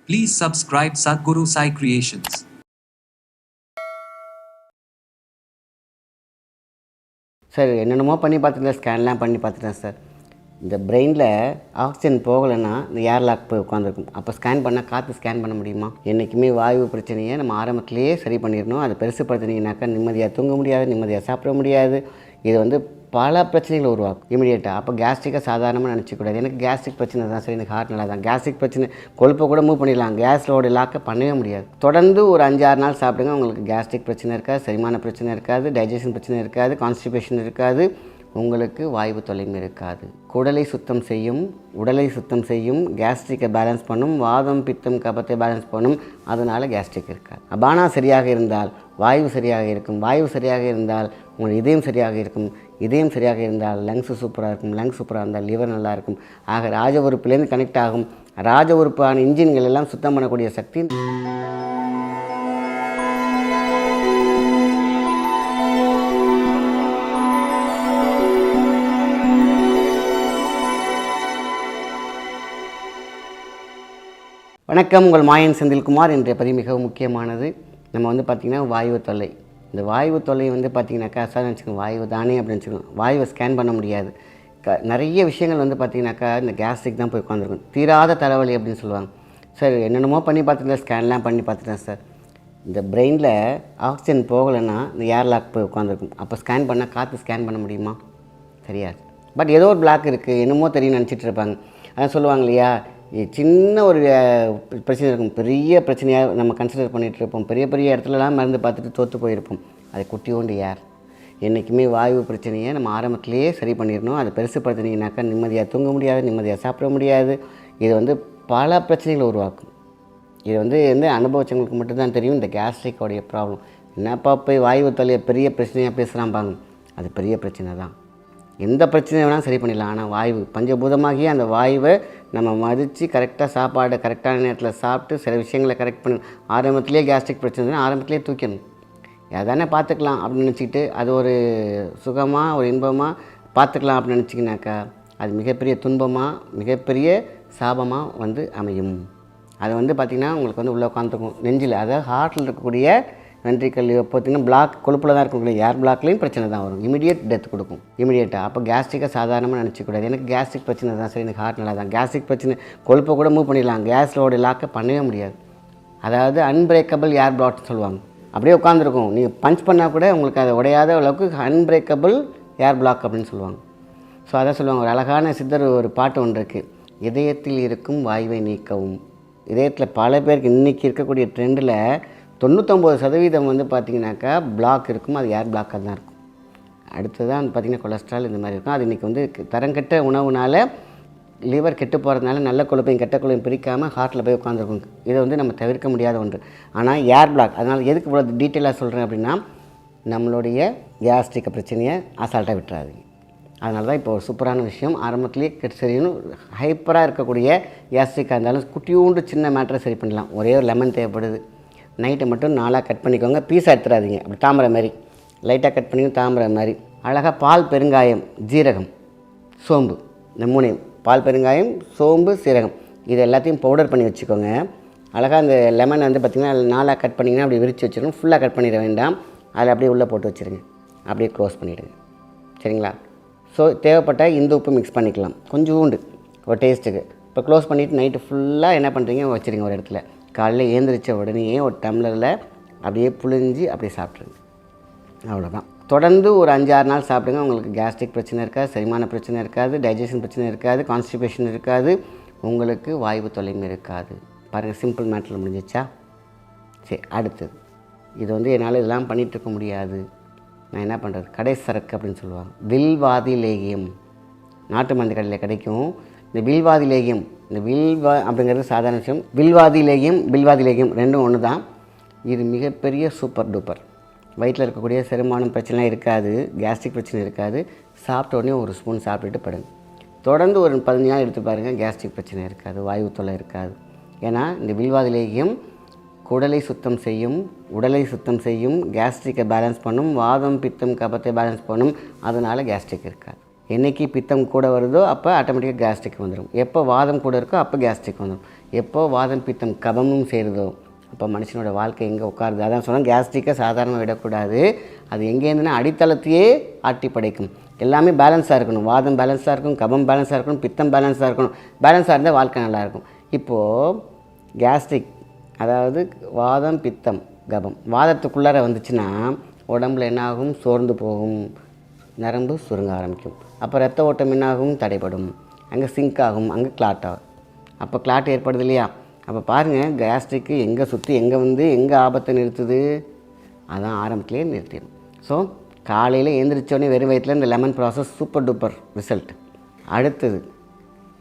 Please subscribe Sadhguru Sai Creations. Sir என்னென்னமோ பண்ணி பார்த்துட்டேன், ஸ்கேன்லாம் பண்ணி பார்த்துட்டேன் சார். இந்த பிரெயினில் ஆக்சிஜன் போகலைன்னா இந்த ஏர்லாக் போய் உட்காந்துருக்கும். அப்போ ஸ்கேன் பண்ணால் காற்று ஸ்கேன் பண்ண முடியுமா? என்றைக்குமே வாயு பிரச்சனையை நம்ம ஆரம்பத்திலேயே சரி பண்ணிடணும். அதை பெருசுப்படுத்தினீங்கனாக்கா நிம்மதியாக தூங்க முடியாது, நிம்மதியாக சாப்பிட முடியாது. இது பல பிரச்சனைகளை உருவாக்கும் இமீடியட்டாக. அப்போ கேஸ்ட்ரிக்கை சாதாரணமாக நினச்சிக்கூடாது. எனக்கு கேஸ்ட்ரிக் பிரச்சனை தான் சார், எனக்கு ஹார்ட் நல்லா தான். கேஸ்ட்ரிக் பிரச்சனை கொழுப்பை கூட மூவ் பண்ணிடலாம், கேஸோட லாக்கை பண்ணவே முடியாது. தொடர்ந்து ஒரு 5-6 நாள் சாப்பிடுங்க, உங்களுக்கு கேஸ்ட்ரிக் பிரச்சனை இருக்காது, செரிமான பிரச்சனை இருக்காது, டைஜஷன் பிரச்சனை இருக்காது, கான்ஸ்டிபேஷன் இருக்காது, உங்களுக்கு வாய்வு தொல்லையும் இருக்காது. குடலை சுத்தம் செய்யும், உடலை சுத்தம் செய்யும், கேஸ்ட்ரிக்கை பேலன்ஸ் பண்ணும், வாதம் பித்தம் கபத்தை பேலன்ஸ் பண்ணும். அதனால் கேஸ்ட்ரிக் இருக்காது. பானா சரியாக இருந்தால் வாயு சரியாக இருக்கும், வாயு சரியாக இருந்தால் உங்கள் இதயம் சரியாக இருக்கும், இதயம் சரியாக இருந்தால் லங்ஸ் சூப்பராக இருக்கும், லங்ஸ் சூப்பராக இருந்தால் லிவர் நல்லா இருக்கும். ஆக ராஜ உறுப்புலேருந்து கனெக்ட் ஆகும். ராஜ உறுப்பான இன்ஜின்கள் எல்லாம் சுத்தம் பண்ணக்கூடிய சக்தி வணக்கம். உங்கள் மாயன் செந்தில்குமார். இன்றைய பதிவு மிகவும் முக்கியமானது. நம்ம பார்த்திங்கன்னா வாயு தொல்லை. இந்த வாயு தொல்லை பார்த்திங்கனாக்கா சார் நினச்சிக்கோங்க, வாயு தானே அப்படின்னு வச்சுக்கோங்க. வாயுவை ஸ்கேன் பண்ண முடியாது. நிறைய விஷயங்கள் பார்த்திங்கனாக்கா இந்த கேஸ்ட்ரிக் தான் போய் உட்காந்துருக்கும். தீராத தலைவலி அப்படின்னு சொல்லுவாங்க. சார் என்னென்னமோ பண்ணி பார்த்துட்டேன், ஸ்கேன்லாம் பண்ணி பார்த்துட்டேன் சார். இந்த பிரெயினில் ஆக்சிஜன் போகலைன்னா இந்த ஏர்லாக் போய் உட்காந்துருக்கும். அப்போ ஸ்கேன் பண்ணால் காற்று ஸ்கேன் பண்ண முடியுமா? தெரியாது. பட் ஏதோ ஒரு பிளாக் இருக்குது, என்னமோ தெரியும் நினச்சிட்டு இருப்பாங்க. அதான் சொல்லுவாங்க இல்லையா, சின்ன ஒரு பிரச்சனை இருக்கும், பெரிய பிரச்சனையாக நம்ம கன்சிடர் பண்ணிகிட்டு இருப்போம். பெரிய பெரிய இடத்துலலாம் மருந்து பார்த்துட்டு தோற்று போயிருப்போம். அது குட்டியோண்டு யார்? என்றைக்குமே வாயு பிரச்சனையை நம்ம ஆரம்பத்திலேயே சரி பண்ணிடணும். அதை பெருசுப்படுத்தினீங்கனாக்கா நிம்மதியாக தூங்க முடியாது, நிம்மதியாக சாப்பிட முடியாது. இது பல பிரச்சனைகளை உருவாக்கும். இது அனுபவிச்சவங்களுக்கு மட்டும்தான் தெரியும் இந்த கேஸ்ட்ரிக்கோடைய ப்ராப்ளம். என்னப்பா போய் வாயு தொல்லையை பெரிய பிரச்சனையாக பேசுகிறாம்பாங்க. அது பெரிய பிரச்சனை தான். எந்த பிரச்சனையை வேணாலும் சரி பண்ணிடலாம். ஆனால் வாயு பஞ்சபூதமாகிய அந்த வாயுவை நம்ம மதித்து கரெக்டாக சாப்பாடை கரெக்டான நேரத்தில் சாப்பிட்டு சில விஷயங்களை கரெக்ட் பண்ணணும். ஆரம்பத்திலே கேஸ்ட்ரிக் பிரச்சனை ஆரம்பத்திலே தூக்கணும். எதானே பார்த்துக்கலாம் அப்படின்னு நினச்சிக்கிட்டு அது ஒரு சுகமாக ஒரு இன்பமாக பார்த்துக்கலாம் அப்படின்னு நினச்சிக்கினாக்கா அது மிகப்பெரிய துன்பமாக மிகப்பெரிய சாபமாக அமையும். அது பார்த்திங்கன்னா உங்களுக்கு உள்ளே உட்காந்துருக்கும் நெஞ்சில், அதாவது ஹார்ட்டில் இருக்கக்கூடிய வென்ட்ரிக்கல் பார்த்திங்கன்னா பிளாக் கொழுப்பில் தான் இருக்கக்கூடிய ஏர் பிளாக்லேயும் பிரச்சனை தான் வரும். இமீடியட் டெத் கொடுக்கும் இமீடியட்டாக. அப்போ கேஸ்ட்ரிக்கை சாதாரணமாக நினச்சிக்கூடாது. எனக்கு கேஸ்ட்ரிக் பிரச்சனை தான் சார், எனக்கு ஹார்ட் நல்லா தான். கேஸ்ட்ரிக் பிரச்சனை கொழுப்பை கூட மூவ் பண்ணிடலாம், கேஸோட லாக்கை பண்ணவே முடியாது. அதாவது அன்பிரேக்கபிள் ஏர் பிளாக்னு சொல்லுவாங்க. அப்படியே உட்காந்துருக்கும், நீங்கள் பஞ்ச் பண்ணால் கூட உங்களுக்கு அதை உடையாத அளவுக்கு அன்பிரேக்கபிள் ஏர் பிளாக் அப்படின்னு சொல்லுவாங்க. ஸோ அதான் சொல்லுவாங்க, ஒரு அழகான சித்தர் ஒரு பாட்டு ஒன்று இருக்குது, இதயத்தில் இருக்கும் வாயுவை நீக்கவும். இதயத்தில் பல பேருக்கு இன்றைக்கி இருக்கக்கூடிய ட்ரெண்டில் 99% பார்த்திங்கனாக்கா பிளாக் இருக்கும். அது ஏர் பிளாக்காக தான் இருக்கும். அடுத்து தான் பார்த்திங்கன்னா கொலஸ்ட்ரால் இந்த மாதிரி இருக்கும். அது இன்றைக்கி தரங்கெட்ட உணவுனால் லிவர் கெட்டு போகிறதுனால நல்ல கொழுப்பையும் கெட்ட கொழுப்பையும் பிரிக்காமல் ஹார்ட்டில் போய் உட்காந்துருக்கும். இதை நம்ம தவிர்க்க முடியாத ஒன்று. ஆனால் ஏர் பிளாக், அதனால் எதுக்கு இவ்வளோ டீட்டெயிலாக சொல்கிறேன் அப்படின்னா, நம்மளுடைய கேஸ்ட்ரிக் பிரச்சனையை அசால்ட்டாக விட்டுறாதீங்க. அதனால தான் இப்போ ஒரு சூப்பரான விஷயம் ஆரம்பத்துலேயே சரியும். ஹைப்பராக இருக்கக்கூடிய கேஸ்ட்ரிக்காக இருந்தாலும் குட்டியூண்டு சின்ன மேட்டரை சரி பண்ணலாம். ஒரே ஒரு லெமன் தேவைப்படுது. நைட்டை மட்டும் 4 கட் பண்ணிக்கோங்க, பீஸாக எடுத்துடாதீங்க. அப்படி தாமரை மாதிரி லைட்டாக கட் பண்ணிக்கணும், தாமரை மாதிரி. அழகாக பால், பெருங்காயம், ஜீரகம், சோம்பு, இந்த 3 பால், பெருங்காயம், சோம்பு, சீரகம் இது எல்லாத்தையும் பவுடர் பண்ணி வச்சுக்கோங்க. அழகாக அந்த லெமன் பார்த்திங்கன்னா 4 கட் பண்ணிங்கன்னா அப்படி விரித்து வச்சுருங்க. ஃபுல்லாக கட் பண்ணிட வேண்டாம், அதில் அப்படியே உள்ளே போட்டு வச்சுருங்க, அப்படியே க்ளோஸ் பண்ணிவிடுங்க. சரிங்களா? ஸோ தேவைப்பட்ட இந்த உப்பு மிக்ஸ் பண்ணிக்கலாம் கொஞ்சோண்டு ஒரு டேஸ்ட்டுக்கு. இப்போ க்ளோஸ் பண்ணிவிட்டு நைட்டு ஃபுல்லாக என்ன பண்ணுறீங்க வச்சுருங்க ஒரு இடத்துல. காலையில் ஏந்திரிச்ச உடனே ஒரு டம்ளரில் அப்படியே புழிஞ்சு அப்படியே சாப்பிட்ருங்க. அவ்வளோதான். தொடர்ந்து ஒரு 5-6 நாள் சாப்பிடுங்க. உங்களுக்கு கேஸ்ட்ரிக் பிரச்சனை இருக்காது, செரிமான பிரச்சனை இருக்காது, டைஜஷன் பிரச்சனை இருக்காது, கான்ஸ்டிபேஷன் இருக்காது, உங்களுக்கு வாய்வு தொல்லையும் இருக்காது. பாருங்கள், சிம்பிள் மேட்டரில் முடிஞ்சிச்சா? சரி, அடுத்தது இது என்னால் இதெல்லாம் பண்ணிகிட்டு இருக்க முடியாது, நான் என்ன பண்ணுறது? கடை சரக்கு அப்படின்னு சொல்லுவாங்க. வில்வாதி லேகியம் நாட்டு மருந்து கடையில் கிடைக்கும். இந்த வில்வாதி லேகியம், இந்த அப்படிங்கிறது சாதாரண விஷயம். வில்வாதி லேகியம் ரெண்டும் ஒன்று தான். இது மிகப்பெரிய சூப்பர் டூப்பர். வயிற்றில் இருக்கக்கூடிய செரிமானம் பிரச்சனைலாம் இருக்காது, கேஸ்ட்ரிக் பிரச்சனை இருக்காது. சாப்பிட்ட உடனே ஒரு ஸ்பூன் சாப்பிட்டுட்டு படுங்க. தொடர்ந்து ஒரு 15 நாள் எடுத்து பாருங்கள், கேஸ்ட்ரிக் பிரச்சனை இருக்காது, வாயு தொல்லை இருக்காது. ஏன்னா இந்த வில்வாதி லேகியம் குடலை சுத்தம் செய்யும், உடலை சுத்தம் செய்யும், கேஸ்ட்ரிக்கை பேலன்ஸ் பண்ணும், வாதம் பித்தம் கபத்தை பேலன்ஸ் பண்ணும். அதனால் கேஸ்ட்ரிக் இருக்காது. என்றைக்கு பித்தம் கூட வருதோ அப்போ ஆட்டோமேட்டிக்காக கேஸ்ட்ரிக் வந்துடும். எப்போ வாதம் கூட இருக்கோ அப்போ கேஸ்ட்ரிக் வந்துடும். எப்போ வாதம் பித்தம் கபமும் சேருதோ அப்போ மனுஷனோட வாழ்க்கை எங்கே உட்காருது. அதான் சொன்னால் கேஸ்ட்ரிக்கை சாதாரணமாக விடக்கூடாது. அது எங்கேருந்துன்னா அடித்தளத்தையே ஆட்டி படைக்கும். எல்லாமே பேலன்ஸாக இருக்கணும். வாதம் பேலன்ஸாக இருக்கணும், கபம் பேலன்ஸாக இருக்கணும், பித்தம் பேலன்ஸாக இருக்கணும். பேலன்ஸாக இருந்தால் வாழ்க்கை நல்லாயிருக்கும். இப்போது கேஸ்ட்ரிக் அதாவது வாதம் பித்தம் கபம் வாதத்துக்குள்ளார வந்துச்சுன்னா உடம்புல என்னாகும், சோர்ந்து போகும், நரம்பு சுருங்க ஆரம்பிக்கும். அப்போ ரத்த ஓட்டம் என்னாகும், தடைப்படும், அங்கே சிங்க் ஆகும், அங்கே கிளாட் ஆகும். அப்போ கிளாட் ஏற்படுது இல்லையா. அப்போ பாருங்கள் கேஸ்ட்ரிக்கு எங்கே சுற்றி எங்கே ஆபத்தை நிறுத்துது, அதான் ஆரம்பத்திலே நிறுத்திடும். ஸோ காலையில் எழுந்திரிச்சோடனே வெறும் வயிற்றில் இந்த lemon process super duper result. அடுத்தது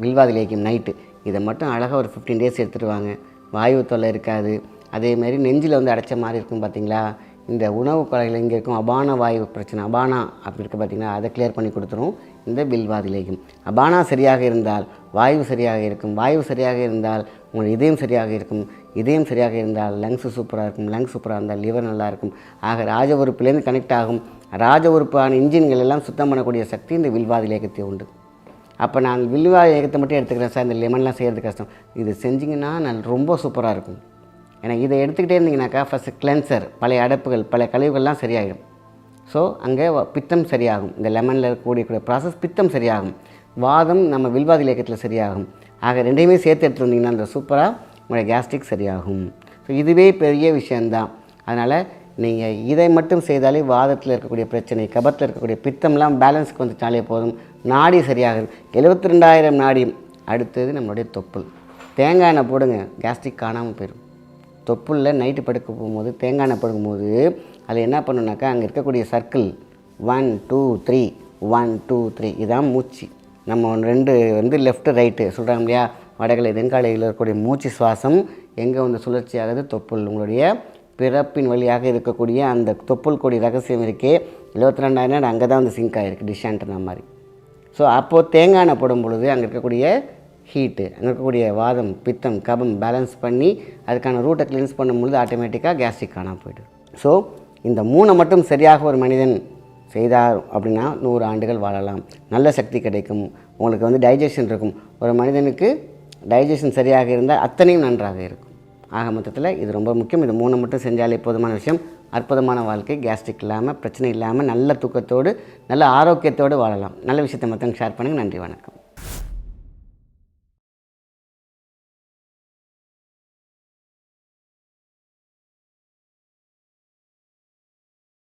வில்வாதி லேகியம் நைட்டு, இதை மட்டும் அழகாக ஒரு 15 days எடுத்துகிட்டு வாங்க. வாயு தொல்லை இருக்காது. அதேமாரி நெஞ்சில் அடைச்ச மாதிரி இருக்கும் பார்த்தீங்களா, இந்த உணவு குழாயில் இங்கே இருக்கும் அபான வாயு பிரச்சனை, அபானா அப்படி இருக்குது பார்த்தீங்கன்னா, அதை கிளியர் பண்ணி கொடுத்துரும் இந்த வில்வாதி லேகியம். அபானா சரியாக இருந்தால் வாயு சரியாக இருக்கும், வாயு சரியாக இருந்தால் உங்கள் இதயம் சரியாக இருக்கும், இதயம் சரியாக இருந்தால் லங்ஸு சூப்பராக இருக்கும், லங்ஸ் சூப்பராக இருந்தால் லிவர் நல்லா இருக்கும். ஆக ராஜ உறுப்புலேருந்து கனெக்ட் ஆகும். ராஜ உறுப்பான இன்ஜின்கள் எல்லாம் சுத்தம் பண்ணக்கூடிய சக்தி இந்த வில்வாதி லேகத்தை உண்டு. அப்போ நான் வில்வாதி லேகத்தை மட்டும் எடுத்துக்கிறேன் சார், இந்த லெமன்லாம் செய்கிறது கஷ்டம். இது செஞ்சிங்கன்னா நான் ரொம்ப சூப்பராக இருக்கும். ஏன்னா இதை எடுத்துக்கிட்டே இருந்தீங்கன்னாக்கா ஃபஸ்ட்டு கிளென்சர், பழைய அடைப்புகள் பழைய கழிவுகள்லாம் சரியாயிடும். ஸோ அங்கே பித்தம் சரியாகும். இந்த லெமனில் இருக்கக்கூடிய ப்ராசஸ் பித்தம் சரியாகும், வாதம் நம்ம வில்வாதி லேகத்தில் சரியாகும். ஆக ரெண்டையுமே சேர்த்து எடுத்து வந்தீங்கன்னா அந்த சூப்பராக உங்களுடைய கேஸ்ட்ரிக் சரியாகும். ஸோ இதுவே பெரிய விஷயந்தான். அதனால் நீங்கள் இதை மட்டும் செய்தாலே வாதத்தில் இருக்கக்கூடிய பிரச்சனை, கபத்தில் இருக்கக்கூடிய பித்தம்லாம் பேலன்ஸுக்கு வந்துட்டாலே போதும், நாடி சரியாகுது. 72,000 நாடி. அடுத்தது நம்மளுடைய தொப்புள். தேங்காய் எண்ணெய் போடுங்க, கேஸ்ட்ரிக் காணாமல் போயிடும். தொப்புளில் நைட்டு படுக்க போகும்போது தேங்காய் எண்ணெய் படுக்கும்போது அதில் என்ன பண்ணுனாக்கா அங்கே இருக்கக்கூடிய சர்க்கிள் 1 2 3 1 2 3 இதான் மூச்சு. நம்ம 2 லெஃப்ட்டு ரைட்டு சொல்கிறாங்க இல்லையா, வடகலை தென்காலையில் இருக்கக்கூடிய மூச்சு சுவாசம் எங்கே சுழற்சி ஆகுது, தொப்புள். உங்களுடைய பிறப்பின் வழியாக இருக்கக்கூடிய அந்த தொப்புள் கொடி ரகசியம் இருக்கே 72,000 அங்கே தான் சிங்க் ஆகிருக்கு, டிஷான்ட்னா மாதிரி. ஸோ அப்போது தேங்காய் எண்ணெய் போடும் பொழுது அங்கே இருக்கக்கூடிய ஹீட்டு, அங்கே இருக்கக்கூடிய வாதம் பித்தம் கபம் பேலன்ஸ் பண்ணி அதுக்கான ரூட்டை கிளீன்ஸ் பண்ணும்பொழுது ஆட்டோமேட்டிக்காக கேஸ்ட்ரிக் காணாமல் போய்டும். ஸோ இந்த 3 மட்டும் சரியாக ஒரு மனிதன் செய்தார் அப்படின்னா 100 ஆண்டுகள் வாழலாம், நல்ல சக்தி கிடைக்கும், உங்களுக்கு டைஜஷன் இருக்கும். ஒரு மனிதனுக்கு டைஜஷன் சரியாக இருந்தால் அத்தனையும் நன்றாக இருக்கும். ஆக மொத்தத்தில் இது ரொம்ப முக்கியம். இது 3 மட்டும் செஞ்சாலே போதுமான விஷயம். அற்புதமான வாழ்க்கை, கேஸ்ட்ரிக் இல்லாமல் பிரச்சனை இல்லாமல் நல்ல தூக்கத்தோடு நல்ல ஆரோக்கியத்தோடு வாழலாம். நல்ல விஷயத்தை மற்றவங்க ஷேர் பண்ணுங்கள். நன்றி, வணக்கம்.